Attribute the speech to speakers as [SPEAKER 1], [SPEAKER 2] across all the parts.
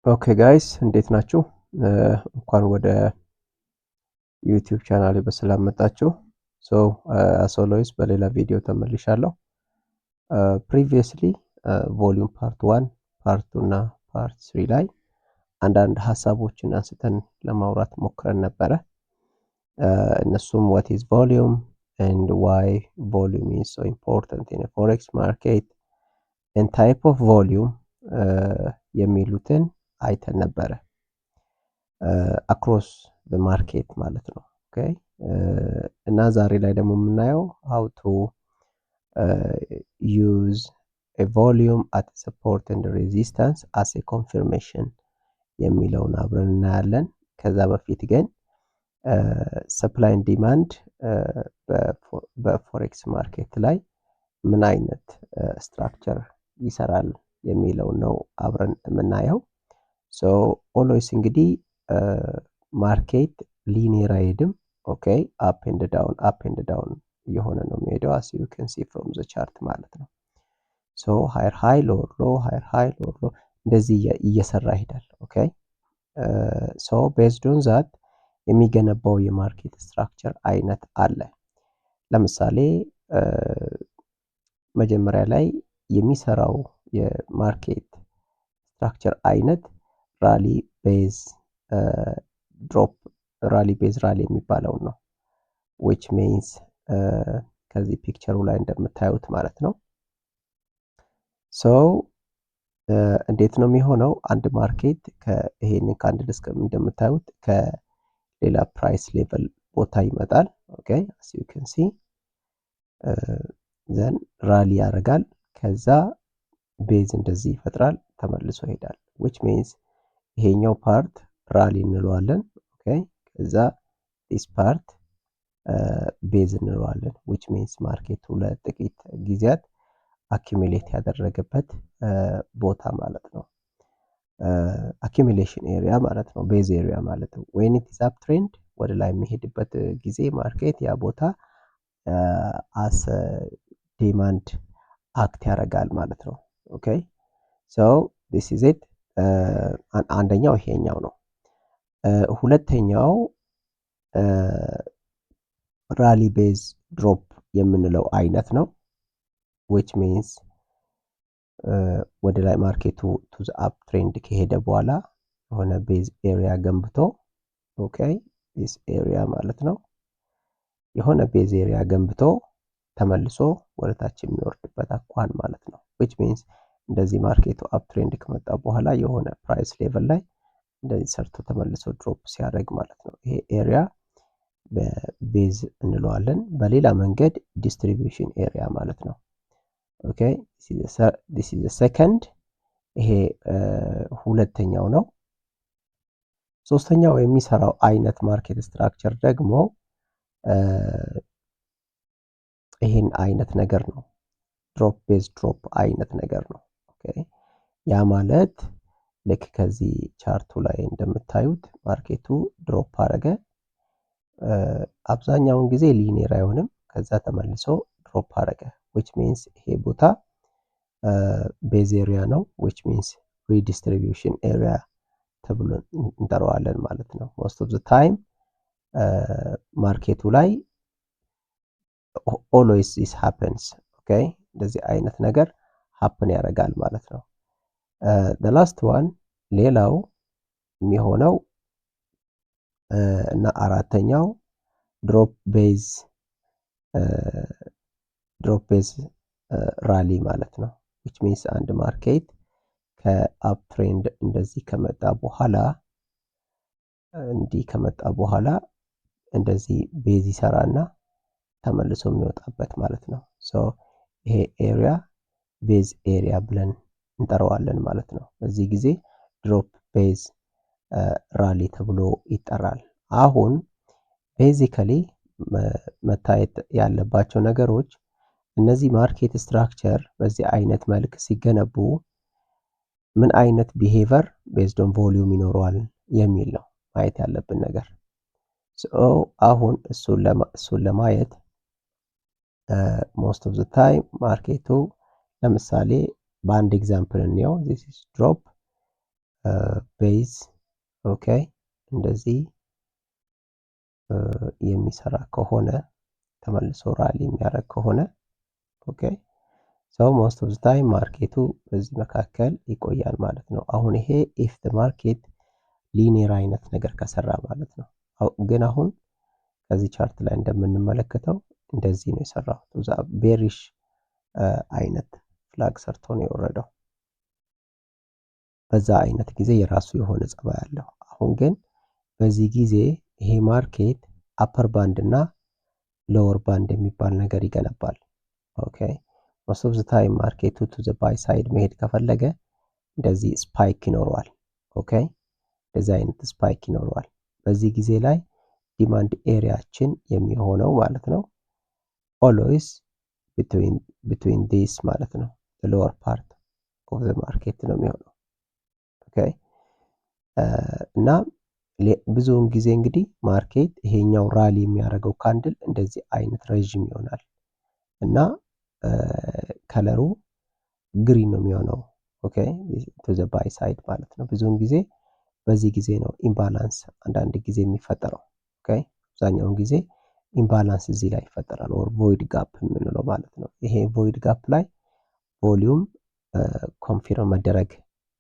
[SPEAKER 1] ኦኬ ጋይስ እንዴት ናችሁ? እንኳን ወደ ዩቲዩብ ቻናሌ በሰላም መጣችሁ። አስ ኦልዌይስ በሌላ ቪዲዮ ተመልሻለሁ። ፕሪቪየስሊ ቮሊዩም ፓርት 1 ፓርት 2 እና ፓርት 3 ላይ አንዳንድ ሀሳቦችን አንስተን ለማውራት ሞክረን ነበረ። እነሱም what is volume and why volume is so important in a forex market and type of volume የሚሉትን አይተን ነበረ። አክሮስ በማርኬት ማለት ነው። ኦኬ እና ዛሬ ላይ ደግሞ የምናየው how to use a volume at support and resistance as a confirmation የሚለውን አብረን እናያለን። ከዛ በፊት ግን ሰፕላይ ኤንድ ዲማንድ በፎሬክስ ማርኬት ላይ ምን አይነት ስትራክቸር ይሰራል የሚለውን ነው አብረን የምናየው። ኦልዌይስ እንግዲህ ማርኬት ሊኒየር አይሄድም። ኦኬ አፕ ኤንድ ዳውን እየሆነ ነው የሚሄደው as you can see from the chart ማለት ነው። ሃየር ሃይ ሎወር ሎ ሃየር ሃይ ሎወር ሎ እንደዚህ እየሰራ ይሄዳል። ኦኬ ቤዝድ ኦን ዛት የሚገነባው የማርኬት ስትራክቸር አይነት አለ። ለምሳሌ መጀመሪያ ላይ የሚሰራው የማርኬት ስትራክቸር አይነት ራሊ ቤዝ ድሮፕ ራሊ ቤዝ ራሊ የሚባለውን ነው which means ከዚህ ፒክቸሩ ላይ እንደምታዩት ማለት ነው። እንዴት ነው የሚሆነው? አንድ ማርኬት ይሄንን ካንድል እስከ እንደምታዩት ከሌላ ፕራይስ ሌቨል ቦታ ይመጣል። ኦኬ as you can see ዘን ራሊ ያደርጋል። ከዛ ቤዝ እንደዚህ ይፈጥራል፣ ተመልሶ ይሄዳል which means ይሄኛው ፓርት ራሊ እንለዋለን። ኦኬ ከዛ this part ቤዝ እንለዋለን which means ማርኬቱ ለጥቂት ጊዜያት አኪሚሌት ያደረገበት ቦታ ማለት ነው። አኪሚሌሽን ኤሪያ ማለት ነው፣ ቤዝ ኤሪያ ማለት ነው። when it is up trend ወደ ላይ የሚሄድበት ጊዜ ማርኬት ያ ቦታ አስ ዲማንድ አክት ያደርጋል ማለት ነው። ኦኬ this is it አንደኛው ይሄኛው ነው። ሁለተኛው ራሊ ቤዝ ድሮፕ የምንለው አይነት ነው which means ወደ ላይ ማርኬቱ ቱ ዘ አፕ ትሬንድ ከሄደ በኋላ የሆነ ቤዝ ኤሪያ ገንብቶ ኦኬ this ኤሪያ ማለት ነው የሆነ ቤዝ ኤሪያ ገንብቶ ተመልሶ ወደ ታች የሚወርድበት አኳን ማለት ነው which means እንደዚህ ማርኬቱ አፕ ትሬንድ ከመጣ በኋላ የሆነ ፕራይስ ሌቨል ላይ እንደዚህ ሰርቶ ተመልሶ ድሮፕ ሲያደርግ ማለት ነው። ይሄ ኤሪያ በቤዝ እንለዋለን። በሌላ መንገድ ዲስትሪቢዩሽን ኤሪያ ማለት ነው። ኦኬ this is the second ይሄ ሁለተኛው ነው። ሶስተኛው የሚሰራው አይነት ማርኬት ስትራክቸር ደግሞ ይሄን አይነት ነገር ነው። ድሮፕ ቤዝ ድሮፕ አይነት ነገር ነው። ኦኬ ያ ማለት ልክ ከዚህ ቻርቱ ላይ እንደምታዩት ማርኬቱ ድሮፕ አደረገ። አብዛኛውን ጊዜ ሊኒየር አይሆንም። ከዛ ተመልሶ ድሮፕ አደረገ which means ይሄ ቦታ ቤዝ ኤሪያ ነው which means redistribution area ተብሎ እንጠራዋለን ማለት ነው። most of the time ማርኬቱ ላይ always this happens ኦኬ እንደዚህ አይነት ነገር happen ያደርጋል ማለት ነው። the last one ሌላው የሚሆነው እና አራተኛው ድሮፕ ቤዝ ራሊ ማለት ነው which means አንድ ማርኬት ከአፕ ትሬንድ እንደዚህ ከመጣ በኋላ እንደዚህ ቤዝ ይሰራና ተመልሶ የሚወጣበት ማለት ነው። ይሄ ኤሪያ ቤዝ ኤሪያ ብለን እንጠራዋለን ማለት ነው። በዚህ ጊዜ ድሮፕ ቤዝ ራሊ ተብሎ ይጠራል። አሁን ቤዚካሊ መታየት ያለባቸው ነገሮች እነዚህ ማርኬት ስትራክቸር በዚህ አይነት መልክ ሲገነቡ ምን አይነት ቢሄቨር ቤዝድ ኦን ቮሊዩም ይኖረዋል የሚል ነው ማየት ያለብን ነገር። አሁን እሱን ለማየት ሞስት ኦፍ ዘ ታይም ማርኬቱ ለምሳሌ በአንድ ኤግዛምፕል እንየው። this is drop ቤዝ ኦኬ እንደዚህ የሚሰራ ከሆነ ተመልሶ ራሊ የሚያደርግ ከሆነ ኦኬ ሰው ሞስት ኦፍ ታይም ማርኬቱ በዚህ መካከል ይቆያል ማለት ነው። አሁን ይሄ ኢፍ ማርኬት ሊኒየር አይነት ነገር ከሰራ ማለት ነው። ግን አሁን ከዚህ ቻርት ላይ እንደምንመለከተው እንደዚህ ነው የሰራው። ቤሪሽ አይነት ፍላግ ሰርቶ ነው የወረደው። በዛ አይነት ጊዜ የራሱ የሆነ ጸባይ አለው። አሁን ግን በዚህ ጊዜ ይሄ ማርኬት አፐር ባንድ እና ሎወር ባንድ የሚባል ነገር ይገነባል። ኦኬ ሞስት ኦፍ ዘ ታይም ማርኬቱ ቱ ዘ ባይ ሳይድ መሄድ ከፈለገ እንደዚህ ስፓይክ ይኖረዋል። ኦኬ እንደዚህ አይነት ስፓይክ ይኖረዋል። በዚህ ጊዜ ላይ ዲማንድ ኤሪያችን የሚሆነው ማለት ነው ኦልዌይስ ቢትዊን ዲስ ማለት ነው ሎወር ፓርት ኦፍ ዘ ማርኬት ነው የሚሆነው። ኦኬ እና ብዙውን ጊዜ እንግዲህ ማርኬት ይሄኛው ራሊ የሚያደርገው ካንድል እንደዚህ አይነት ረዥም ይሆናል እና ከለሩ ግሪን ነው የሚሆነው። ኦኬ ቱ ዘ ባይ ሳይድ ማለት ነው። ብዙውን ጊዜ በዚህ ጊዜ ነው ኢምባላንስ አንዳንድ ጊዜ የሚፈጠረው። ኦኬ አብዛኛውን ጊዜ ኢምባላንስ እዚህ ላይ ይፈጠራል፣ ኦር ቮይድ ጋፕ የምንለው ማለት ነው። ይሄ ቮይድ ጋፕ ላይ ቮሊዩም ኮንፊርም መደረግ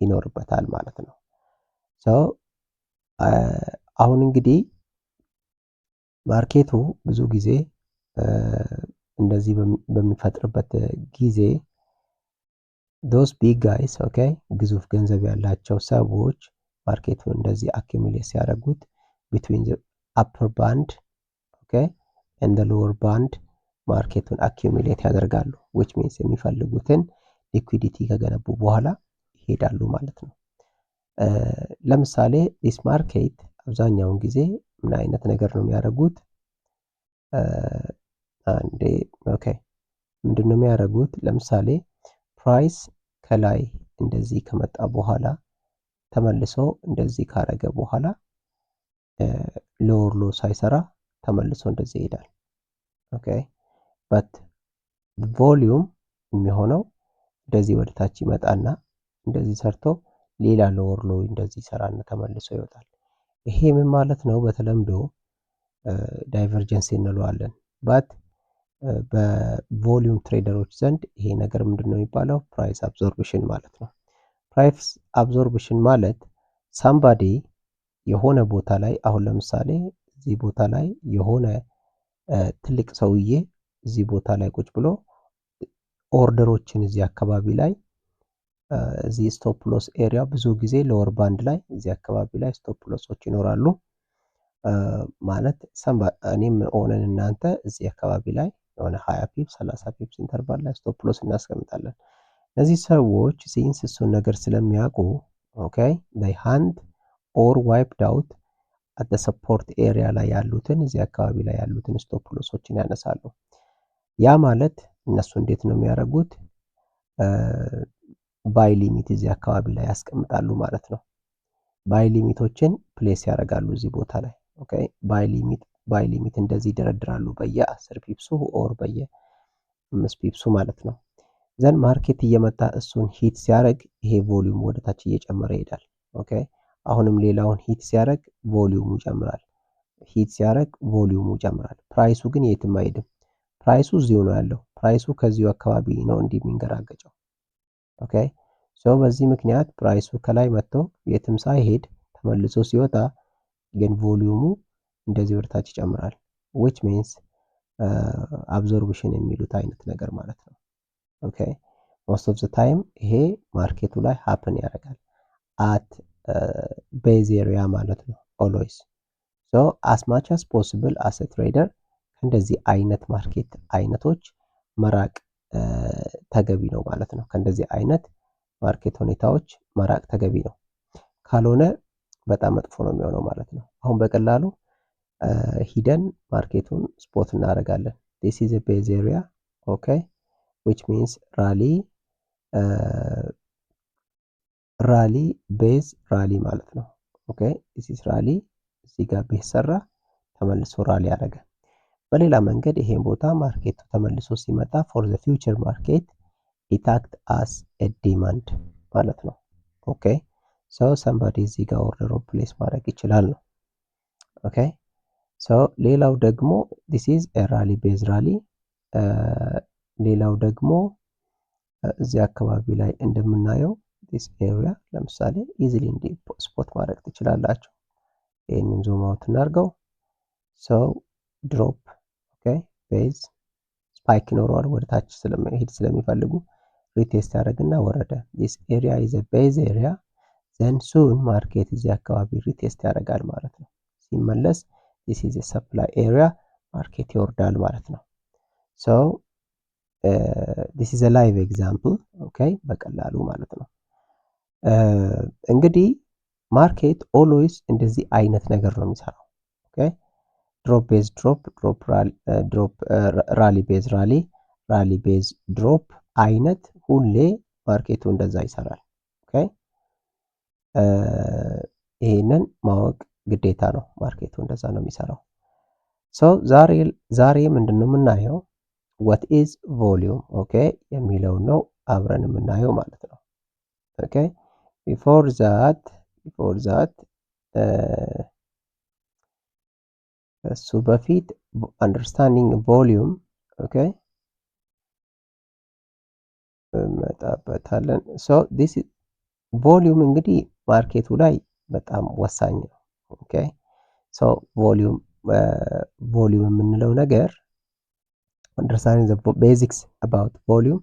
[SPEAKER 1] ይኖርበታል ማለት ነው። አሁን እንግዲህ ማርኬቱ ብዙ ጊዜ እንደዚህ በሚፈጥርበት ጊዜ ዶስ ቢግ ጋይስ ኦኬ ግዙፍ ገንዘብ ያላቸው ሰዎች ማርኬቱን እንደዚህ አኪሙሌት ሲያደርጉት ቢትዊን ዘ አፐር ባንድ ኦኬ ኤንድ ዘ ሎወር ባንድ ማርኬቱን አኪሙሌት ያደርጋሉ። which means የሚፈልጉትን ሊኩዊዲቲ ከገነቡ በኋላ ይሄዳሉ ማለት ነው። ለምሳሌ ዲስ ማርኬት አብዛኛውን ጊዜ ምን አይነት ነገር ነው የሚያደርጉት? አንዴ ኦኬ ምንድነው የሚያደርጉት? ለምሳሌ ፕራይስ ከላይ እንደዚህ ከመጣ በኋላ ተመልሶ እንደዚህ ካረገ በኋላ ሎወር ሎ ሳይሰራ ተመልሶ እንደዚህ ይሄዳል። ኦኬ በት ቮሊዩም የሚሆነው እንደዚህ ወደ ታች ይመጣና እንደዚህ ሰርቶ ሌላ ሎወር ሎ እንደዚህ ይሰራና ተመልሶ ይወጣል። ይሄ ምን ማለት ነው? በተለምዶ ዳይቨርጀንስ እንለዋለን። ባት በቮሊዩም ትሬደሮች ዘንድ ይሄ ነገር ምንድነው የሚባለው? ፕራይስ አብዞርፕሽን ማለት ነው። ፕራይስ አብዞርፕሽን ማለት ሳምባዲ የሆነ ቦታ ላይ አሁን ለምሳሌ እዚህ ቦታ ላይ የሆነ ትልቅ ሰውዬ እዚህ ቦታ ላይ ቁጭ ብሎ ኦርደሮችን እዚህ አካባቢ ላይ እዚህ ስቶፕ ሎስ ኤሪያ ብዙ ጊዜ ሎወር ባንድ ላይ እዚህ አካባቢ ላይ ስቶፕ ሎሶች ይኖራሉ። ማለት እኔም ሆነን እናንተ እዚህ አካባቢ ላይ የሆነ 20 ፒፕስ 30 ፒፕስ ኢንተርቫል ላይ ስቶፕ ሎስ እናስቀምጣለን። እነዚህ ሰዎች ሲንስ እሱን ነገር ስለሚያውቁ ኦኬ they hand or wiped out at the support area ላይ ያሉትን እዚህ አካባቢ ላይ ያሉትን ስቶፕ ሎሶችን ያነሳሉ። ያ ማለት እነሱ እንዴት ነው የሚያደርጉት? ባይ ሊሚት እዚህ አካባቢ ላይ ያስቀምጣሉ ማለት ነው። ባይ ሊሚቶችን ፕሌስ ያደርጋሉ እዚህ ቦታ ላይ ኦኬ ባይ ሊሚት እንደዚህ ይደረድራሉ በየ10 ፒፕሱ ኦር በየ5 ፒፕሱ ማለት ነው። ዘን ማርኬት እየመጣ እሱን ሂት ሲያደርግ ይሄ ቮሊዩም ወደ ታች እየጨመረ ይሄዳል። ኦኬ አሁንም ሌላውን ሂት ሲያደርግ ቮሊዩሙ ይጨምራል። ሂት ሲያደርግ ቮሊዩሙ ይጨምራል። ፕራይሱ ግን የትም አይሄድም። ፕራይሱ እዚሁ ነው ያለው። ፕራይሱ ከዚሁ አካባቢ ነው እንዲህ የሚንገራገጨው። ኦኬ ሶ በዚህ ምክንያት ፕራይሱ ከላይ መጥቶ የትም ሳይሄድ ተመልሶ ሲወጣ ግን ቮሊዩሙ እንደዚህ ወደ ታች ይጨምራል። which means አብዞርፕሽን የሚሉት አይነት ነገር ማለት ነው። ኦኬ most of the time ይሄ ማርኬቱ ላይ ሃፕን ያደርጋል at ቤዝ ኤሪያ ማለት ነው always so as much as possible as a trader እንደዚህ አይነት ማርኬት አይነቶች መራቅ ተገቢ ነው ማለት ነው። ከእንደዚህ አይነት ማርኬት ሁኔታዎች መራቅ ተገቢ ነው። ካልሆነ በጣም መጥፎ ነው የሚሆነው ማለት ነው። አሁን በቀላሉ ሂደን ማርኬቱን ስፖት እናደርጋለን። this is a base area okay which means ራሊ ቤዝ ራሊ ማለት ነው። ኦኬ this is ራሊ እዚህ ጋር ቤዝ ሰራ ተመልሶ ራሊ ያደረገ። በሌላ መንገድ ይሄን ቦታ ማርኬቱ ተመልሶ ሲመጣ for the future market it act as a demand ማለት ነው። ኦኬ ሰው ሰምባዲ እዚህ ጋር ኦርደሩን ፕሌስ ማድረግ ይችላል ነው። ኦኬ ሶ ሌላው ደግሞ ዲስ ኢዝ ኤ ራሊ ቤዝ ራሊ። ሌላው ደግሞ እዚህ አካባቢ ላይ እንደምናየው ዲስ ኤሪያ ለምሳሌ ኢዚሊ እንዲ ስፖት ማድረግ ትችላላችሁ። ይህንን ዙም አውት እናድርገው። ሶ ድሮፕ ኦኬ ቤዝ ስፓይክ ይኖረዋል ወደ ታች ስለመሄድ ስለሚፈልጉ ሪቴስት ያደርግና ወረደ። ዲስ ኤሪያ ኢዝ ኤ ቤዝ ኤሪያ ዘን ሱን ማርኬት እዚህ አካባቢ ሪቴስት ያደርጋል ማለት ነው። ሲመለስ ዲስ ኢዝ ኤ ሰፕላይ ኤሪያ ማርኬት ይወርዳል ማለት ነው። ሶ ዲስ ኢዝ ኤ ላይቭ ኤግዛምፕል ኦኬ በቀላሉ ማለት ነው። እንግዲህ ማርኬት ኦልዌይስ እንደዚህ አይነት ነገር ነው የሚሰራው። ኦኬ ድሮፕ ቤዝ ድሮፕ ራሊ ቤዝ ራሊ ራሊ ቤዝ ድሮፕ አይነት ሁሌ ማርኬቱ እንደዛ ይሰራል። ኦኬ ይሄንን ማወቅ ግዴታ ነው። ማርኬቱ እንደዛ ነው የሚሰራው። ሶ ዛሬ ምንድነው የምናየው what is volume ኦኬ የሚለው ነው አብረን የምናየው ማለት ነው። ኦኬ before that እሱ በፊት understanding volume ኦኬ እንመጣበታለን። ሶ this ቮሊዩም እንግዲህ ማርኬቱ ላይ በጣም ወሳኝ ነው። ኦኬ ሶ ቮሊዩም የምንለው ነገር understanding the basics about volume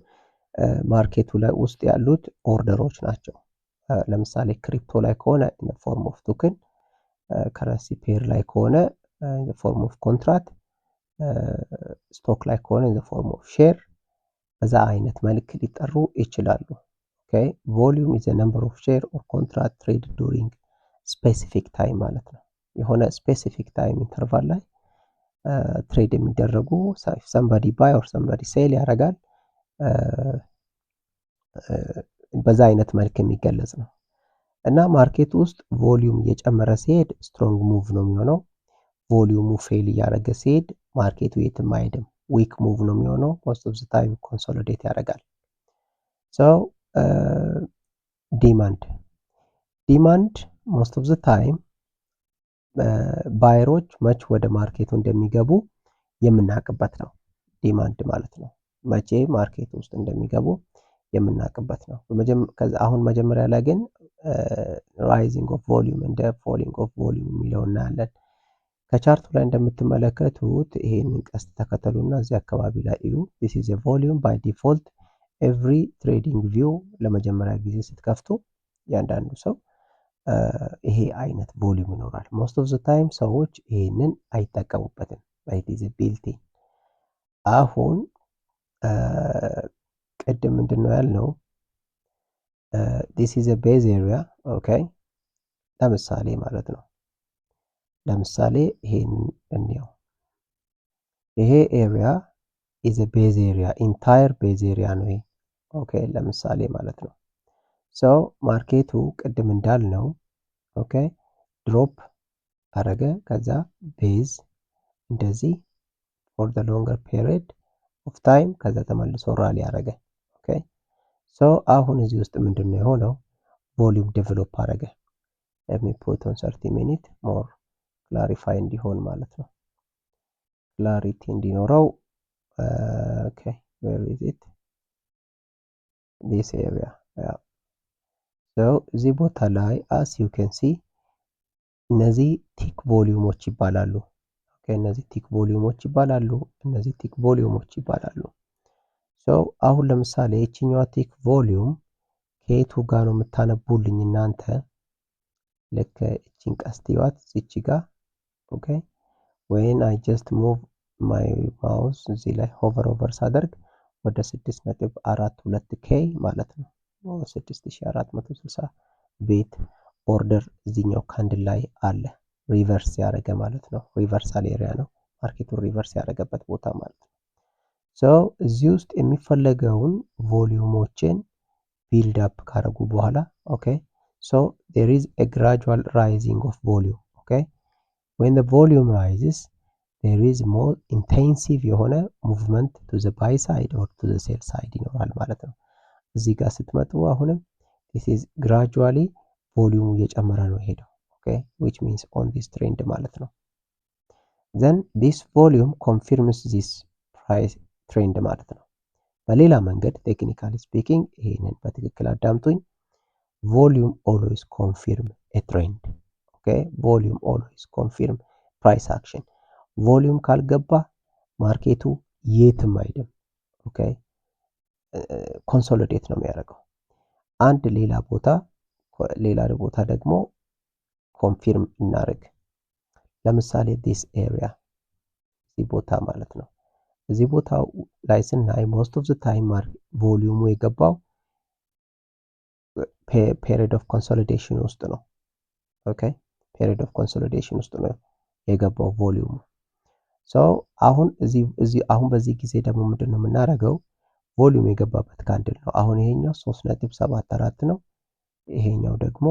[SPEAKER 1] ማርኬቱ ላይ ውስጥ ያሉት ኦርደሮች ናቸው። ለምሳሌ ክሪፕቶ ላይ ከሆነ in the form of token፣ ከረንሲ ፔር ላይ ከሆነ in the form of contract፣ ስቶክ ላይ ከሆነ in the form of share፣ በዛ አይነት መልክ ሊጠሩ ይችላሉ። ኦኬ ቮሊዩም is a number of share or contract traded during specific time ማለት ነው። የሆነ ስፔሲፊክ ታይም ኢንተርቫል ላይ ትሬድ የሚደረጉ somebody buy or somebody sell ያደርጋል። በዛ አይነት መልክ የሚገለጽ ነው እና ማርኬት ውስጥ ቮሊዩም እየጨመረ ሲሄድ ስትሮንግ ሙቭ ነው የሚሆነው። ቮሊዩሙ ፌል እያደረገ ሲሄድ ማርኬቱ የትም አይሄድም፣ ዊክ ሙቭ ነው የሚሆነው። ሞስት ኦፍ ዘ ታይም ኮንሶሊዴት ያደርጋል። ሶ ዲማንድ ሞስት ኦፍ ዘ ታይም ባየሮች መች ወደ ማርኬቱ እንደሚገቡ የምናውቅበት ነው። ዲማንድ ማለት ነው መቼ ማርኬት ውስጥ እንደሚገቡ የምናውቅበት ነው። አሁን መጀመሪያ ላይ ግን ራይዚንግ ኦፍ ቮሊዩም እንደ ፎሊንግ ኦፍ ቮሊዩም የሚለው እናያለን። ከቻርቱ ላይ እንደምትመለከቱት ይሄንን ቀስት ተከተሉና እዚህ አካባቢ ላይ እዩ። this is a volume by default every trading view ለመጀመሪያ ጊዜ ስትከፍቱ ያንዳንዱ ሰው ይሄ አይነት ቮሊዩም ይኖራል። most of the time ሰዎች ይሄንን አይጠቀሙበትም። it is a built-in። አሁን ቅድም ምንድነው ያልነው this is a base area ኦኬ ለምሳሌ ማለት ነው። ለምሳሌ ይሄንን እንየው። ይሄ ኤሪያ is a base area entire base area ነው ይሄ ኦኬ ለምሳሌ ማለት ነው። ሶ ማርኬቱ ቅድም እንዳልነው ኦኬ ድሮፕ አረገ፣ ከዛ ቤዝ እንደዚህ for the longer period of time፣ ከዛ ተመልሶ ራሊ አረገ። ኦኬ ሶ አሁን እዚህ ውስጥ ምንድነው የሆነው ቮሊዩም ዴቨሎፕ አረገ። let me put on 30 minutes more ክላሪፋይ እንዲሆን ማለት ነው፣ ክላሪቲ እንዲኖረው። ኦኬ where is it this area yeah so እዚህ ቦታ ላይ as you can see እነዚህ ቲክ ቮሊዩሞች ይባላሉ። ኦኬ እነዚህ ቲክ ቮሊዩሞች ይባላሉ። እነዚህ ቲክ ቮሊዩሞች ይባላሉ። ሶ አሁን ለምሳሌ እቺኛዋ ቲክ ቮሊዩም ከየቱ ጋር ነው የምታነቡልኝ እናንተ? ልክ እቺን ቀስቲዋት እቺ ጋር ኦኬ when I just move my mouse እዚህ ላይ hover over ሳደርግ ወደ 6.42k ማለት ነው 6460 ቤት ኦርደር እዚህኛው ካንድል ላይ አለ። ሪቨርስ ያደረገ ማለት ነው። ሪቨርሳል ኤሪያ ነው ማርኬቱን ሪቨርስ ያደረገበት ቦታ ማለት ነው። ሶ እዚህ ውስጥ የሚፈለገውን ቮሊዩሞችን ቢልድ አፕ ካረጉ በኋላ ኦኬ ሶ there is a gradual rising of volume okay when the volume rises there is more intensive የሆነ movement to the buy side or to the sell side ይኖራል ማለት ነው። እዚህ ጋር ስትመጡ አሁንም this is gradually ቮሊዩሙ እየጨመረ ነው የሄደው። ኦኬ which means on this trend ማለት ነው። then this volume confirms this price trend ማለት ነው። በሌላ መንገድ ቴክኒካሊ ስፒኪንግ ይሄንን በትክክል አዳምጡኝ። ቮሊዩም ኦልዌይስ ኮንፊርም ኤ ትሬንድ። ኦኬ ቮሊዩም ኦልዌይስ ኮንፊርም ፕራይስ አክሽን። ቮሊዩም ካልገባ ማርኬቱ የትም አይደለም። ኦኬ ኮንሶሊዴት ነው የሚያደርገው። አንድ ሌላ ቦታ ደግሞ ኮንፊርም እናደርግ። ለምሳሌ ዲስ ኤሪያ እዚህ ቦታ ማለት ነው። እዚህ ቦታ ላይ ስናይ ሞስት ኦፍ ዘ ታይም ቮሊዩሙ የገባው ፔሪድ ኦፍ ኮንሶሊዴሽን ውስጥ ነው። ኦኬ ፔሪድ ኦፍ ኮንሶሊዴሽን ውስጥ ነው የገባው ቮሊዩሙ። ሶ አሁን በዚህ ጊዜ ደግሞ ምንድን ነው የምናደርገው? ቮሊዩም የገባበት ካንድል ነው። አሁን ይሄኛው 3.74 ነው። ይሄኛው ደግሞ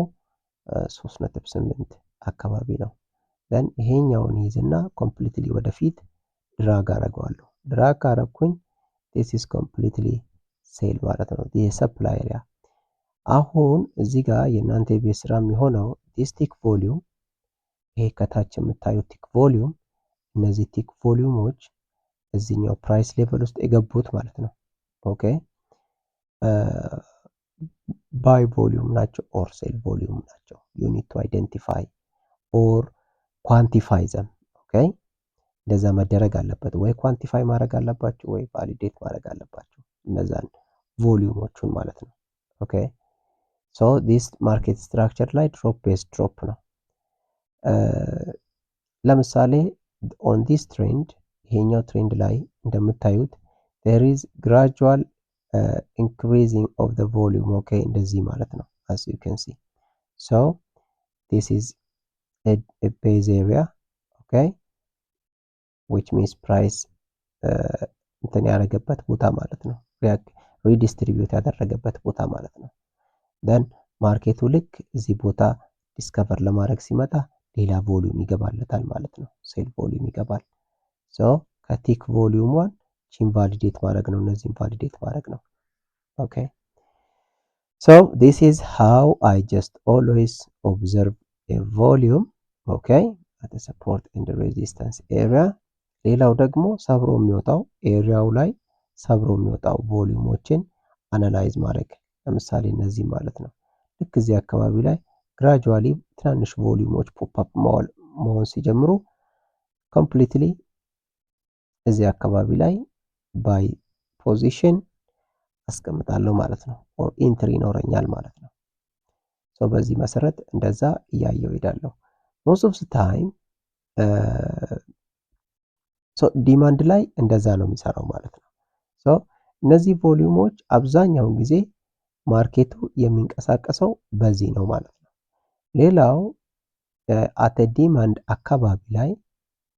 [SPEAKER 1] 3.8 አካባቢ ነው። then ይሄኛውን ይዝና ኮምፕሊትሊ ወደፊት ድራግ አደርገዋለሁ። ድራግ ካረኩኝ this is completely ሴል ማለት ነው። የሰፕላይ ኤሪያ አሁን እዚህ ጋር የእናንተ የቤት ስራ የሚሆነው this tick volume ይሄ ከታች የምታዩት ቲክ ቮሊዩም፣ እነዚህ ቲክ ቮሊዩሞች እዚህኛው ፕራይስ ሌቨል ውስጥ የገቡት ማለት ነው። ኦኬ ባይ ቮሊዩም ናቸው ኦር ሴል ቮሊዩም ናቸው። ዩ ኒድ ቱ አይደንቲፋይ ኦር ኳንቲፋይ ዘም። ኦኬ እንደዛ መደረግ አለበት። ወይ ኳንቲፋይ ማድረግ አለባችሁ ወይ ቫሊዴት ማድረግ አለባችሁ እነዛን ቮሊዩሞቹን ማለት ነው። ኦኬ ሶ ዲስ ማርኬት ስትራክቸር ላይ ድሮፕ ቤዝ ድሮፕ ነው። ለምሳሌ ኦን ዲስ ትሬንድ ይሄኛው ትሬንድ ላይ እንደምታዩት there is gradual increasing of the volume ኦኬ እንደዚህ ማለት ነው as you can see. so this is a base area okay which means price እንትን ያደረገበት ቦታ ማለት ነው። ሪዲስትሪቢዩት ያደረገበት ቦታ ማለት ነው። then ማርኬቱ ልክ እዚህ ቦታ ዲስከቨር ለማድረግ ሲመጣ ሌላ ቮሊዩም ይገባለታል ማለት ነው። ሴል ቮሊዩም ይገባል። ሶ ከቲክ ቮሊዩሟን ቺን ቫሊዴት ማድረግ ነው፣ እነዚህን ቫሊዴት ማድረግ ነው። ኦኬ ሶ this is how I just always observe a volume okay at the support and the resistance area። ሌላው ደግሞ ሰብሮ የሚወጣው ኤሪያው ላይ ሰብሮ የሚወጣው ቮሊዩሞችን አናላይዝ ማድረግ። ለምሳሌ እነዚህ ማለት ነው። ልክ እዚህ አካባቢ ላይ ግራጁዋሊ ትናንሽ ቮሊዩሞች ፖፕ አፕ መሆን ሲጀምሩ ኮምፕሊትሊ እዚህ አካባቢ ላይ ባይ ፖዚሽን አስቀምጣለሁ ማለት ነው። ኦር ኢንትሪ ይኖረኛል ማለት ነው። ሶ በዚህ መሰረት እንደዛ እያየው ሄዳለሁ። ሞስት ኦፍ ታይም ሶ ዲማንድ ላይ እንደዛ ነው የሚሰራው ማለት ነው። ሶ እነዚህ ቮሊዩሞች አብዛኛውን ጊዜ ማርኬቱ የሚንቀሳቀሰው በዚህ ነው ማለት ነው። ሌላው አት ዲማንድ አካባቢ ላይ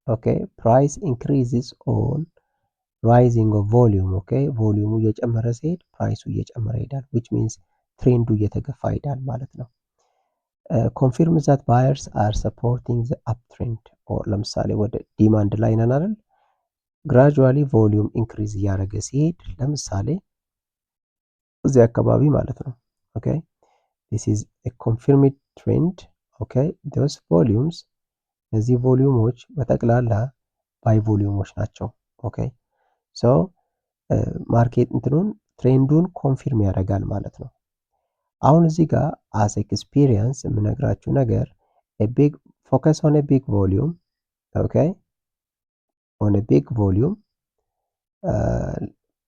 [SPEAKER 1] ኦኬ ፕራይስ ኢንክሪዝስ ኦን ራይዚንግ ኦፍ ቮሊዩም ኦኬ ቮሊዩሙ እየጨመረ ሲሄድ ፕራይሱ እየጨመረ ይሄዳል which means ትሬንዱ እየተገፋ ይሄዳል ማለት ነው። ኮንፊርም ዛት ባየርስ አር ሰፖርቲንግ ዘ አፕ ትሬንድ ኦር ለምሳሌ ወደ ዲማንድ ላይ ነን አይደል? ግራጁዋሊ ቮሊዩም ኢንክሪዝ እያደረገ ሲሄድ ለምሳሌ እዚህ አካባቢ ማለት ነው። ኦኬ this is a confirmed trend okay those volumes እነዚህ ቮሊዩሞች በጠቅላላ ባይ ቮሊዩሞች ናቸው። ኦኬ ሶ ማርኬት እንትኑን ትሬንዱን ኮንፊርም ያደርጋል ማለት ነው። አሁን እዚህ ጋር አስ ኤክስፒሪየንስ የምነግራችሁ ነገር a big focus on a big volume okay on a big volume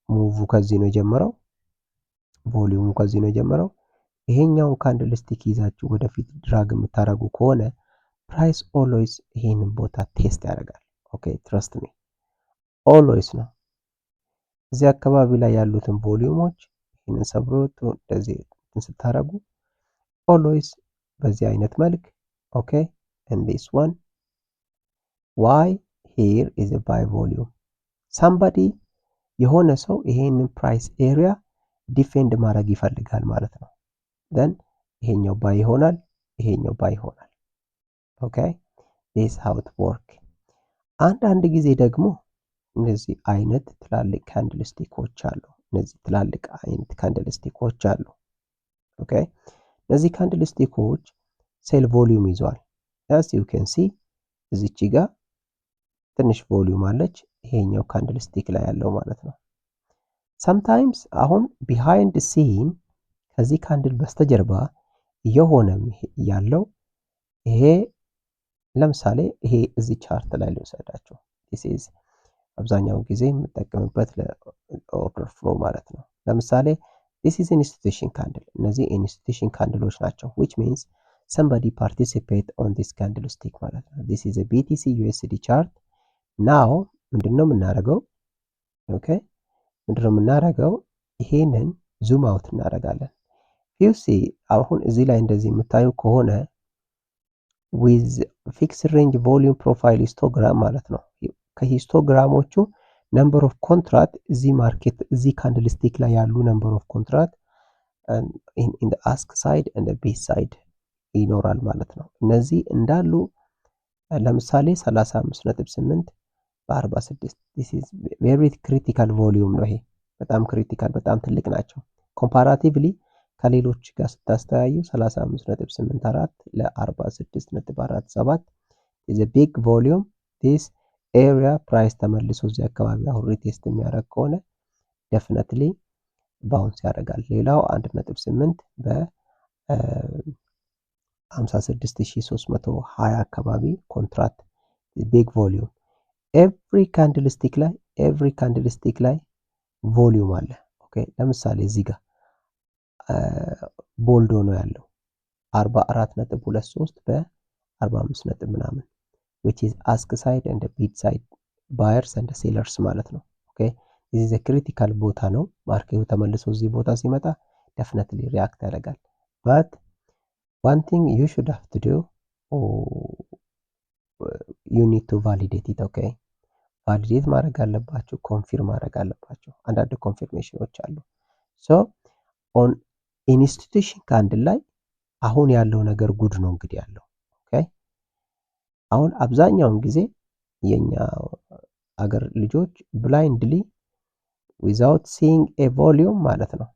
[SPEAKER 1] ሙቭ ከዚህ ነው የጀመረው። ቮሊዩሙ ከዚህ ነው የጀመረው። ይሄኛውን ካንድል ስቲክ ይዛችሁ ወደፊት ድራግ የምታደርጉ ከሆነ ፕራይስ ኦልዌይስ ይሄንን ቦታ ቴስት ያደርጋል። ኦኬ ትረስት ሚ ኦልዌይስ ነው። እዚህ አካባቢ ላይ ያሉትን ቮሊዩሞች ይሄንን ሰብሮት እንደዚህ ስታደርጉ ኦልዌይስ በዚህ አይነት መልክ ኦኬ and this one why here is a buy volume somebody የሆነ ሰው ይሄንን ፕራይስ ኤሪያ ዲፌንድ ማድረግ ይፈልጋል ማለት ነው። then ይሄኛው ባይ ይሆናል፣ ይሄኛው ባይ ይሆናል። ኦኬ this how it work። አንዳንድ ጊዜ ደግሞ እነዚህ አይነት ትላልቅ ካንድል ስቲኮች አሉ። እነዚህ ትላልቅ አይነት ካንድል ስቲኮች አሉ። ኦኬ እነዚህ ካንድል ስቲኮች ሴል ቮሊዩም ይዟል። as you can see እዚች ጋር ትንሽ ቮሊዩም አለች። ይሄኛው ካንድል ስቲክ ላይ ያለው ማለት ነው። sometimes አሁን ቢሃይንድ ሲን ከዚህ ካንድል በስተጀርባ የሆነ ያለው ይሄ ለምሳሌ ይሄ እዚህ ቻርት ላይ ልውሰዳቸው። this is አብዛኛውን ጊዜ የምጠቀምበት ለኦርደር ፍሎ ማለት ነው። ለምሳሌ this is institution candle እነዚህ ኢንስቲትዩሽን ካንድሎች ናቸው which means somebody participate on this candlestick ማለት ነው። this is a BTC USD chart now ምንድነው የምናደርገው? ኦኬ ምንድነው የምናደርገው? ይሄንን ዙም አውት እናደርጋለን። you see አሁን እዚህ ላይ እንደዚህ የምታዩ ከሆነ with fixed range volume profile histogram ማለት ነው። ከሂስቶግራሞቹ ነምበር ኦፍ ኮንትራክት እዚህ ማርኬት እዚህ ካንድልስቲክ ላይ ያሉ ነምበር ኦፍ ኮንትራክት ኢን ዘ አስክ ሳይድ ኤንድ ቤዝ ሳይድ ይኖራል ማለት ነው። እነዚህ እንዳሉ ለምሳሌ 35.8 በ46 this is very critical volume ነው። ይሄ በጣም ክሪቲካል በጣም ትልቅ ናቸው። ኮምፓራቲቭሊ ከሌሎች ጋር ስታስተያዩ 35.84 ለ46.47 is a big volume this area ፕራይስ ተመልሶ እዚህ አካባቢ አሁን ሪቴስት የሚያደርግ ከሆነ ዴፊኒትሊ ባውንስ ያደርጋል። ሌላው 1.8 በ56320 አካባቢ ኮንትራክት ቢግ ቮሊዩም ኤቭሪ ካንድልስቲክ ላይ ቮሊዩም አለ። ኦኬ ለምሳሌ እዚህ ጋር ቦልዶ ነው ያለው 44.23 በ45 ነጥብ ምናምን which is ask side and bid side buyers and sellers ማለት ነው። ኦኬ this is a critical ቦታ ነው። ማርኬቱ ተመልሶ እዚህ ቦታ ሲመጣ definitely react ያደርጋል but one thing you should have to do you need to validate it okay ቫሊዴት ማድረግ አለባችሁ ኮንፊርም ማድረግ አለባችሁ። አንዳንድ ኮንፊርሜሽኖች አሉ። so on ኢንስቲትዩሽን ካንድል ላይ አሁን ያለው ነገር ጉድ ነው እንግዲህ ያለው ኦኬ አሁን አብዛኛውን ጊዜ የኛ አገር ልጆች ብላይንድሊ ዊዛውት ሲንግ ኤ ቮሊዩም ማለት ነው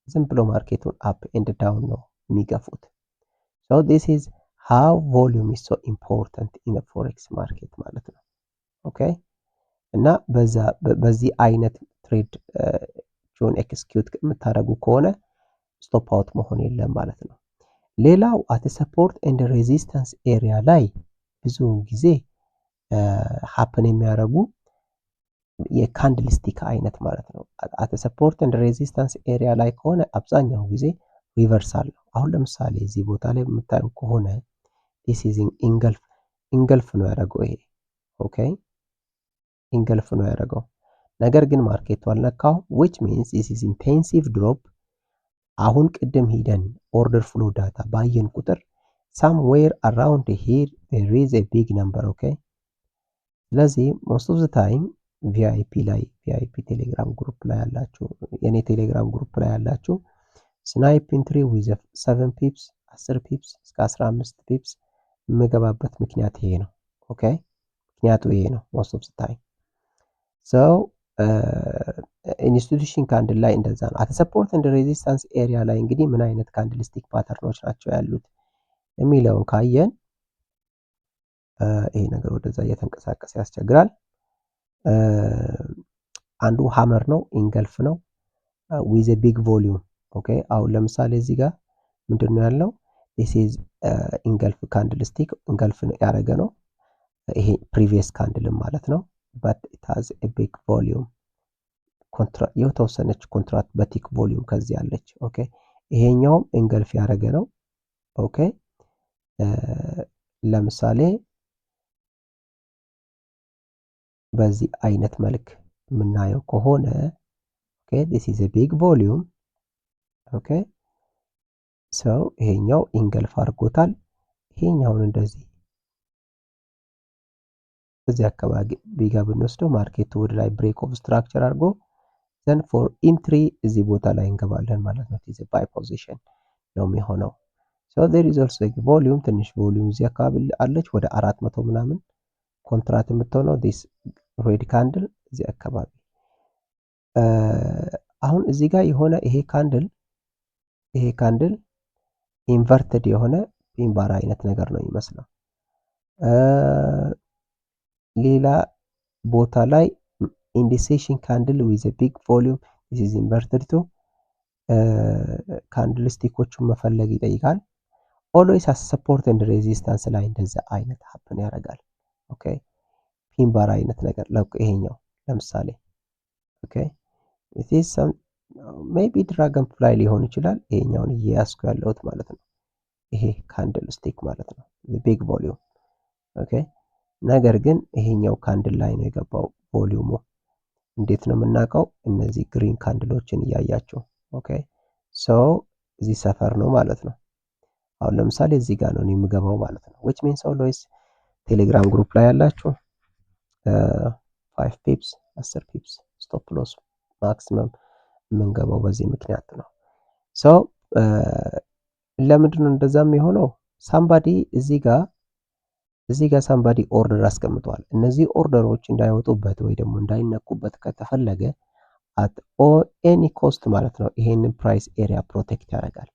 [SPEAKER 1] ዝም ብሎ ማርኬቱን አፕ ኤንድ ዳውን ነው የሚገፉት። so this is how volume is so important in a forex market ማለት ነው ኦኬ እና በዚህ አይነት ትሬድ ጆን ኤክስኪዩት የምታደርጉ ከሆነ ስቶፕ አውት መሆን የለም ማለት ነው። ሌላው አት ሰፖርት ኤንድ ሬዚስታንስ ኤሪያ ላይ ብዙውን ጊዜ ሃፕን የሚያደርጉ የካንድልስቲክ አይነት ማለት ነው። አት ሰፖርት ኤንድ ሬዚስታንስ ኤሪያ ላይ ከሆነ አብዛኛው ጊዜ ሪቨርሳል ነው። አሁን ለምሳሌ እዚህ ቦታ ላይ የምታዩ ከሆነ this is ኢንገልፍ ነው ያደረገው ይሄ ኦኬ ኢንገልፍ ነው ያደረገው። ነገር ግን ማርኬቱ አልነካው which means this is intensive drop አሁን ቅድም ሂደን ኦርደር ፍሎ ዳታ ባየን ቁጥር somewhere around here there is a big number okay ስለዚህ most of the time VIP ቴሌግራም ግሩፕ ላይ ያላችሁ የኔ ቴሌግራም ግሩፕ ላይ ያላችሁ ስናይፕ ኢንትሪ with 7 pips 10 pips እስከ 15 pips የምገባበት ምክንያት ይሄ ነው ኦኬ ምክንያቱ ይሄ ነው most of the time so ኢንስቲትዩሽን ካንድል ላይ እንደዛ ነው። አት ሰፖርት ኤንድ ሬዚስታንስ ኤሪያ ላይ እንግዲህ ምን አይነት ካንድልስቲክ ፓተርኖች ናቸው ያሉት የሚለውን ካየን ይሄ ነገር ወደዛ እየተንቀሳቀሰ ያስቸግራል። አንዱ ሃመር ነው ኢንገልፍ ነው with a big volume ኦኬ አሁን ለምሳሌ እዚህ ጋር ምንድነው ያለው this is ኢንገልፍ ካንድልስቲክ ኢንገልፍ ያደረገ ነው ይሄ ፕሪቪየስ ካንድልም ማለት ነው but it has a big volume የተወሰነች ኮንትራክት በቲክ ቮሊዩም ከዚህ ያለች ኦኬ ይሄኛውም ኢንገልፍ ያደረገ ነው ኦኬ ለምሳሌ በዚህ አይነት መልክ የምናየው ከሆነ ኦኬ this is a big volume ኦኬ so ይሄኛው ኢንገልፍ አድርጎታል ይሄኛውን እንደዚህ እዚህ አካባቢ ቢጋ ብንወስደው ማርኬቱ ወደ ላይ ብሬክ ኦፍ ስትራክቸር አድርጎ then for entry እዚህ ቦታ ላይ እንገባለን ማለት ነው this is a buy position ነው የሚሆነው so there is also a volume ትንሽ volume እዚህ አካባቢ አለች ወደ 400 ምናምን ኮንትራክት የምትሆነው this red candle እዚህ አካባቢ አሁን እዚህ ጋር የሆነ ይሄ ካንድል ኢንቨርትድ የሆነ ፒን ባር አይነት ነገር ነው የሚመስለው። ሌላ ቦታ ላይ ኢንዲሴሽን ካንድል ዊዝ ቢግ ቮሊዩም ዚስ ኢንቨርትድ ቱ ካንድል ስቲኮቹን መፈለግ ይጠይቃል። ኦልዌይስ አስ ሰፖርት ኤንድ ሬዚስታንስ ላይ እንደዛ አይነት ሀፕን ያደርጋል። ኦኬ ፒን ባር አይነት ነገር ይሄኛው ለምሳሌ ኦኬ ሜቢ ድራገን ፍላይ ሊሆን ይችላል። ይሄኛውን እየያዝኩ ያለሁት ማለት ነው። ይሄ ካንድል ስቲክ ማለት ነው ቢግ ቮሊዩም ኦኬ። ነገር ግን ይሄኛው ካንድል ላይ ነው የገባው ቮሊዩሙ። እንዴት ነው የምናውቀው? እነዚህ ግሪን ካንድሎችን እያያቸው ኦኬ ሶ እዚህ ሰፈር ነው ማለት ነው። አሁን ለምሳሌ እዚህ ጋር ነው የምገባው ማለት ነው። which means always ቴሌግራም ግሩፕ ላይ ያላችሁ 5 ፒፕስ 10 ፒፕስ ስቶፕ ሎስ ማክሲመም የምንገባው በዚህ ምክንያት ነው። ሶ ለምንድን ነው እንደዛም የሆነው? ሳምባዲ እዚህ ጋር ሳምባዲ ኦርደር አስቀምጧል። እነዚህ ኦርደሮች እንዳይወጡበት ወይ ደግሞ እንዳይነኩበት ከተፈለገ አት ኤኒ ኮስት ማለት ነው ይሄንን ፕራይስ ኤሪያ ፕሮቴክት ያደርጋል።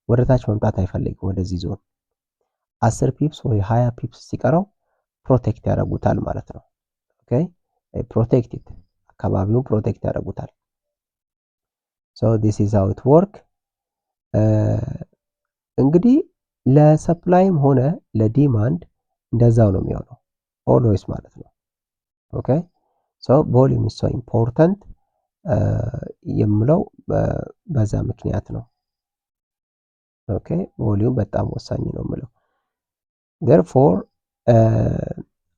[SPEAKER 1] ወደ ታች መምጣት አይፈልግም። ወደዚህ ዞን 10 ፒፕስ ወይ 20 ፒፕስ ሲቀረው ፕሮቴክት ያደርጉታል ማለት ነው። ኦኬ ፕሮቴክትድ አካባቢውን ፕሮቴክት ያደርጉታል። ሶ ዲስ ኢዝ ሃው ኢት ወርክ። እንግዲህ ለሰፕላይም ሆነ ለዲማንድ እንደዛው ነው የሚሆነው ኦልዌይስ ማለት ነው። ኦኬ ሶ ቮሊዩም ኢዝ ሶ ኢምፖርታንት የምለው በዛ ምክንያት ነው። ኦኬ ቮሊዩም በጣም ወሳኝ ነው የምለው። therefore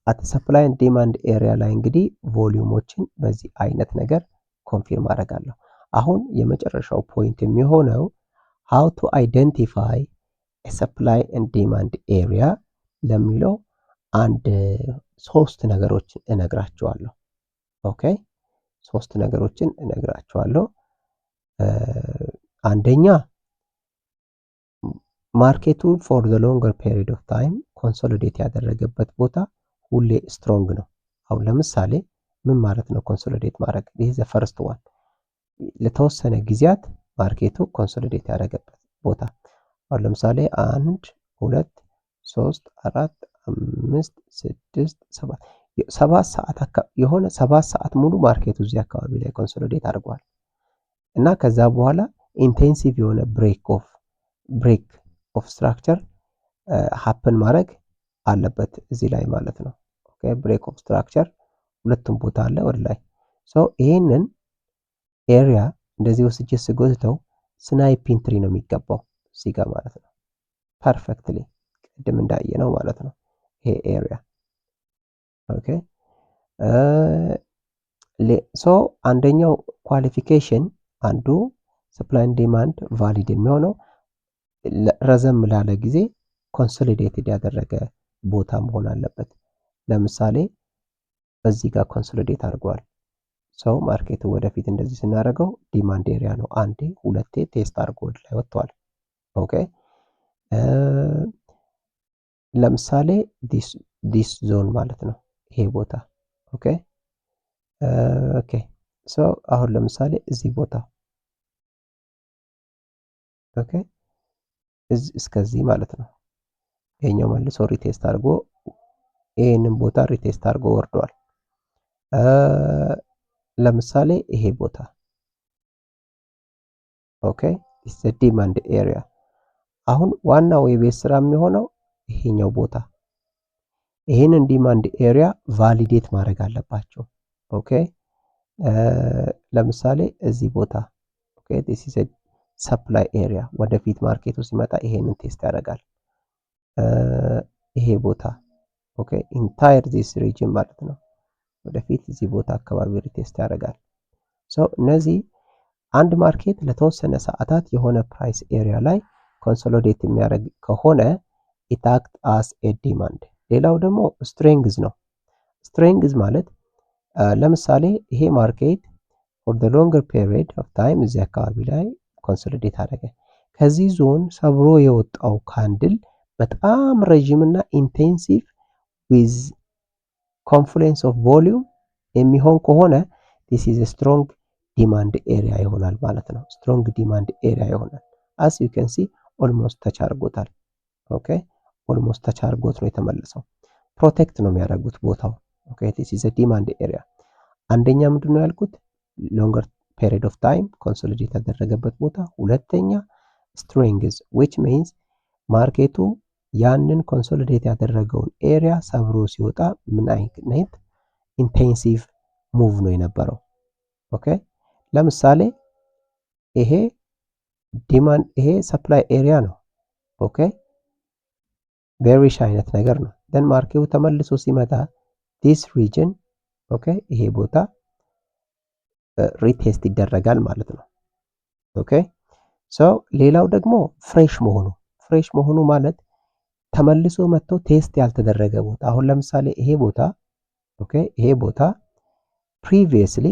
[SPEAKER 1] አት ሰፕላይ ኤንድ ዲማንድ ኤሪያ ላይ እንግዲህ ቮሊዩሞችን በዚህ አይነት ነገር ኮንፊርም አደርጋለሁ። አሁን የመጨረሻው ፖይንት የሚሆነው how to identify a supply and demand area ለሚለው አንድ 3 ነገሮችን እነግራቸዋለሁ። ኦኬ 3 ነገሮችን እነግራቸዋለሁ። አንደኛ ማርኬቱ ፎር ዘ ሎንገር ፔሪድ ኦፍ ታይም ኮንሶሊዴት ያደረገበት ቦታ ሁሌ ስትሮንግ ነው። አሁን ለምሳሌ ምን ማለት ነው ኮንሶሊዴት ማድረግ? ይህ ዘ ፈርስት ዋን ለተወሰነ ጊዜያት ማርኬቱ ኮንሶሊዴት ያደረገበት ቦታ አሁን ለምሳሌ 1 2 3 4 5 6 7 ሰዓት የሆነ 7 ሰዓት ሙሉ ማርኬቱ እዚህ አካባቢ ላይ ኮንሶሊዴት አድርጓል እና ከዛ በኋላ ኢንቴንሲቭ የሆነ ብሬክ ኦፍ ስትራክቸር ሀፕን ማድረግ አለበት እዚህ ላይ ማለት ነው። ኦኬ ብሬክ ኦፍ ስትራክቸር ሁለቱም ቦታ አለ ወደ ላይ። ሶ ይሄንን ኤሪያ እንደዚህ ወስጄ ስጎትተው ስናይፒንግ ትሪ ነው የሚገባው እዚህ ጋር ማለት ነው። ፐርፌክትሊ ቅድም እንዳየ ነው ማለት ነው ይሄ ኤሪያ። ኦኬ ሶ አንደኛው ኳሊፊኬሽን አንዱ ሰፕላይ ኤንድ ዲማንድ ቫሊድ የሚሆነው ረዘም ላለ ጊዜ ኮንሶሊዴትድ ያደረገ ቦታ መሆን አለበት። ለምሳሌ በዚህ ጋር ኮንሶሊዴት አድርጓል። ሰው ማርኬቱ ወደፊት እንደዚህ ስናደርገው ዲማንድ ኤሪያ ነው። አንዴ ሁለቴ ቴስት አድርጎ ወደ ላይ ወጥቷል። ኦኬ ለምሳሌ ዲስ ዞን ማለት ነው ይሄ ቦታ። ኦኬ ሶ አሁን ለምሳሌ እዚህ ቦታ ኦኬ እስከዚህ ማለት ነው። ይሄኛው መልሶ ሪቴስት አድርጎ ይሄንን ቦታ ሪቴስት አድርጎ ወርዷል። ለምሳሌ ይሄ ቦታ ኦኬ ኢትስ ዘ ዲማንድ ኤሪያ። አሁን ዋናው የቤት ስራ የሚሆነው ይሄኛው ቦታ ይሄንን ዲማንድ ኤሪያ ቫሊዴት ማድረግ አለባቸው። ኦኬ ለምሳሌ እዚህ ቦታ ኦኬ this is a supply area ወደፊት ማርኬቱ ሲመጣ ይሄንን ቴስት ያደርጋል። ይሄ ቦታ ኦኬ ኢንታየር ዚስ ሪጅን ማለት ነው ወደፊት እዚህ ቦታ አካባቢ ሪቴስት ያደርጋል። ሶ እነዚህ አንድ ማርኬት ለተወሰነ ሰዓታት የሆነ ፕራይስ ኤሪያ ላይ ኮንሶሊዴት የሚያደርግ ከሆነ it act as a demand። ሌላው ደግሞ ስትሬንግዝ ነው። ስትሬንግዝ ማለት ለምሳሌ ይሄ ማርኬት for the longer period of time እዚህ አካባቢ ላይ ኮንሶሊዴት አደረገ። ከዚህ ዞን ሰብሮ የወጣው ካንድል በጣም ረዥም እና ኢንቴንሲቭ with confluence of volume የሚሆን ከሆነ this is a strong demand area ይሆናል ማለት ነው። strong demand area ይሆናል። as you can see almost touch አድርጎታል። ኦኬ ኦልሞስት ተች አድርጎት ነው የተመለሰው። ፕሮቴክት ነው የሚያደርጉት ቦታው። ኦኬ ዲስ ኢዝ ዲማንድ ኤሪያ። አንደኛ ምንድን ነው ያልኩት ሎንገር ፔሪድ ኦፍ ታይም ኮንሶሊዴት ያደረገበት ቦታ። ሁለተኛ ስትሪንግዝ ዊች ሚንስ ማርኬቱ ያንን ኮንሶሊዴት ያደረገውን ኤሪያ ሰብሮ ሲወጣ ምን አይነት ኢንቴንሲቭ ሙቭ ነው የነበረው። ኦኬ ለምሳሌ ይሄ ዲማንድ ይሄ ሰፕላይ ኤሪያ ነው። ኦኬ ቤሪሽ አይነት ነገር ነው። ደን ማርኬቱ ተመልሶ ሲመጣ ዲስ ሪጅን ኦኬ ይሄ ቦታ ሪቴስት ይደረጋል ማለት ነው። ኦኬ ሶ ሌላው ደግሞ ፍሬሽ መሆኑ ማለት ተመልሶ መጥቶ ቴስት ያልተደረገ ቦታ። አሁን ለምሳሌ ይሄ ቦታ ኦኬ ይሄ ቦታ ፕሪቪየስሊ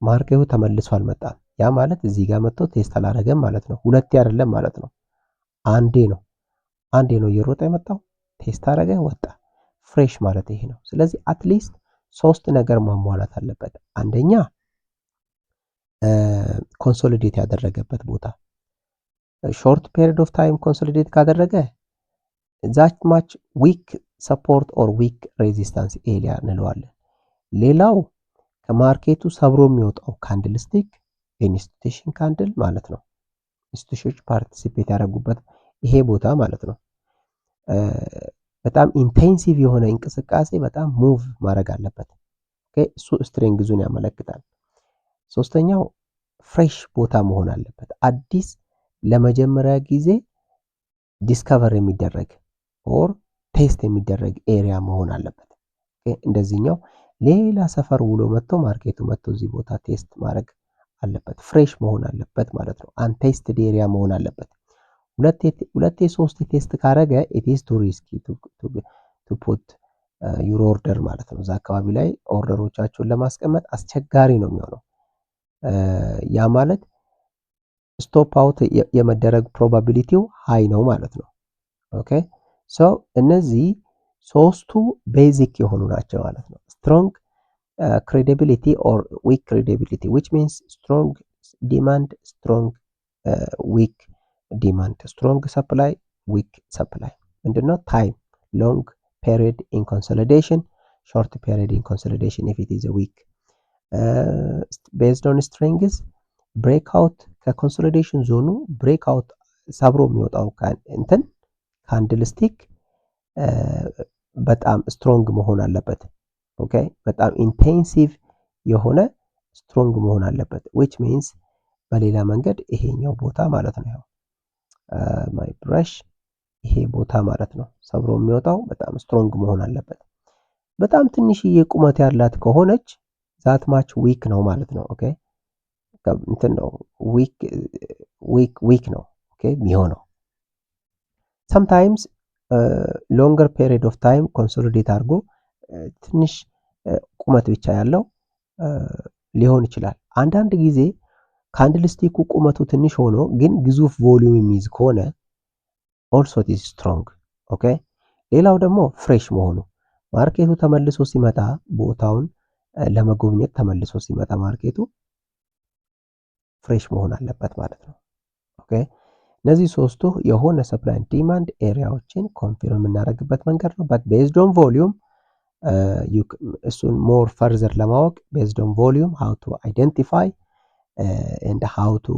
[SPEAKER 1] ማርኬቱ ተመልሶ አልመጣም። ያ ማለት እዚህ ጋር መጥቶ ቴስት አላደረገም ማለት ነው። ሁለቴ አይደለም ማለት ነው። አንዴ ነው እየሮጠ የመጣው ቴስት አደረገ ወጣ። ፍሬሽ ማለት ይሄ ነው። ስለዚህ አትሊስት ሶስት ነገር ማሟላት አለበት። አንደኛ ኮንሶሊዴት ያደረገበት ቦታ ሾርት ፔሪድ ኦፍ ታይም ኮንሶሊዴት ካደረገ ዛት ማች ዊክ ሰፖርት ኦር ዊክ ሬዚስታንስ ኤሪያ እንለዋለን። ሌላው ከማርኬቱ ሰብሮ የሚወጣው ካንድል ስቲክ ኢንስቲቱሽን ካንድል ማለት ነው። ኢንስቲቱሽኖች ፓርቲሲፔት ያደረጉበት ይሄ ቦታ ማለት ነው። በጣም ኢንቴንሲቭ የሆነ እንቅስቃሴ በጣም ሙቭ ማድረግ አለበት። እሱ ስትሬንግዙን ያመለክታል። ሶስተኛው ፍሬሽ ቦታ መሆን አለበት። አዲስ ለመጀመሪያ ጊዜ ዲስከቨር የሚደረግ ኦር ቴስት የሚደረግ ኤሪያ መሆን አለበት። እንደዚህኛው ሌላ ሰፈር ውሎ መጥቶ ማርኬቱ መጥቶ እዚህ ቦታ ቴስት ማድረግ አለበት። ፍሬሽ መሆን አለበት ማለት ነው። አንቴስትድ ኤሪያ መሆን አለበት። ሁለቴ ሶስት ቴስት ካረገ ኢት ኢዝ ቱ ሪስኪ ቱ ፑት ዩር ኦርደር ማለት ነው። እዛ አካባቢ ላይ ኦርደሮቻቸውን ለማስቀመጥ አስቸጋሪ ነው የሚሆነው። ያ ማለት ስቶፕ አውት የመደረግ ፕሮባቢሊቲው ሃይ ነው ማለት ነው። ኦኬ ሶ እነዚህ ሶስቱ ቤዚክ የሆኑ ናቸው ማለት ነው። ስትሮንግ ክሬዲቢሊቲ ኦር ዊክ ክሬዲቢሊቲ ዊች ሚንስ ስትሮንግ ዲማንድ ስትሮንግ ዊክ ዲማንድ ስትሮንግ ሰፕላይ ዊክ ሰፕላይ ምንድነው? ታይም ሎንግ ፔሪድ ኢን ኮንሶሊዴሽን ሾርት ፔሪድ ኢን ኮንሶሊዴሽን ኢፍ ኢት ኢዝ ዊክ ቤዝድ ኦን ስትሬንግዝ ብሬክአውት ከኮንሶሊዴሽን ዞኑ ብሬክአውት ሰብሮ የሚወጣው እንትን ካንድል ስቲክ በጣም ስትሮንግ መሆን አለበት። ኦኬ በጣም ኢንቴንሲቭ የሆነ ስትሮንግ መሆን አለበት። ዊች ሚንስ በሌላ መንገድ ይሄኛው ቦታ ማለት ነው። ማይ ብረሽ ይሄ ቦታ ማለት ነው። ሰብሮ የሚወጣው በጣም ስትሮንግ መሆን አለበት። በጣም ትንሽዬ ቁመት ያላት ከሆነች ዛት ማች ዊክ ነው ማለት ነው። ኦኬ እንትን ነው ዊክ ነው ኦኬ የሚሆነው። ሰምታይምስ ሎንገር ፔሪድ ኦፍ ታይም ኮንሶሊዴት አድርጎ ትንሽ ቁመት ብቻ ያለው ሊሆን ይችላል። አንዳንድ ጊዜ ካንድል ስቲኩ ቁመቱ ትንሽ ሆኖ ግን ግዙፍ ቮሊዩም የሚይዝ ከሆነ ኦልሶ ኢዝ ስትሮንግ ኦኬ። ሌላው ደግሞ ፍሬሽ መሆኑ ማርኬቱ ተመልሶ ሲመጣ ቦታውን ለመጎብኘት ተመልሶ ሲመጣ ማርኬቱ ፍሬሽ መሆን አለበት ማለት ነው። ኦኬ እነዚህ ሶስቱ የሆነ ሰፕላይ ኤንድ ዲማንድ ኤሪያዎችን ኮንፊርም የምናደርግበት መንገድ ነው። በት ቤዝድ ኦን ቮሊዩም እሱን ሞር ፈርዘር ለማወቅ ቤዝድ ኦን ቮሊዩም ሃው ቱ አይደንቲፋይ ኤንድ ሃው ቱ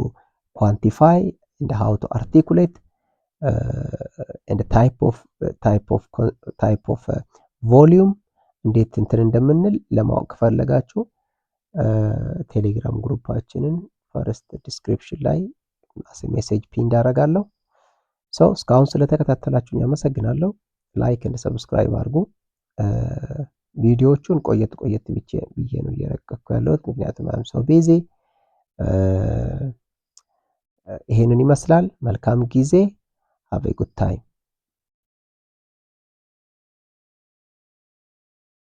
[SPEAKER 1] ኳንቲፋይ ኤንድ ሃው ቱ አርቲኩሌት ኤንድ ታይፕ ኦፍ ቮሊዩም እንዴት እንትን እንደምንል ለማወቅ ከፈለጋችሁ ቴሌግራም ግሩፓችንን ፈርስት ዲስክሪፕሽን ላይ ሜሴጅ ፒን እንዳረጋለሁ። ሰው እስካሁን ስለተከታተላችሁኝ ያመሰግናለሁ። ላይክ እና ሰብስክራይብ አድርጉ። ቪዲዮዎቹን ቆየት ብዬ ነው እየለቀኩ ያለሁት ምክንያቱም አም ሶ ቢዚ። ይሄንን ይመስላል። መልካም ጊዜ። ሃቭ ኤ ጉድ ታይም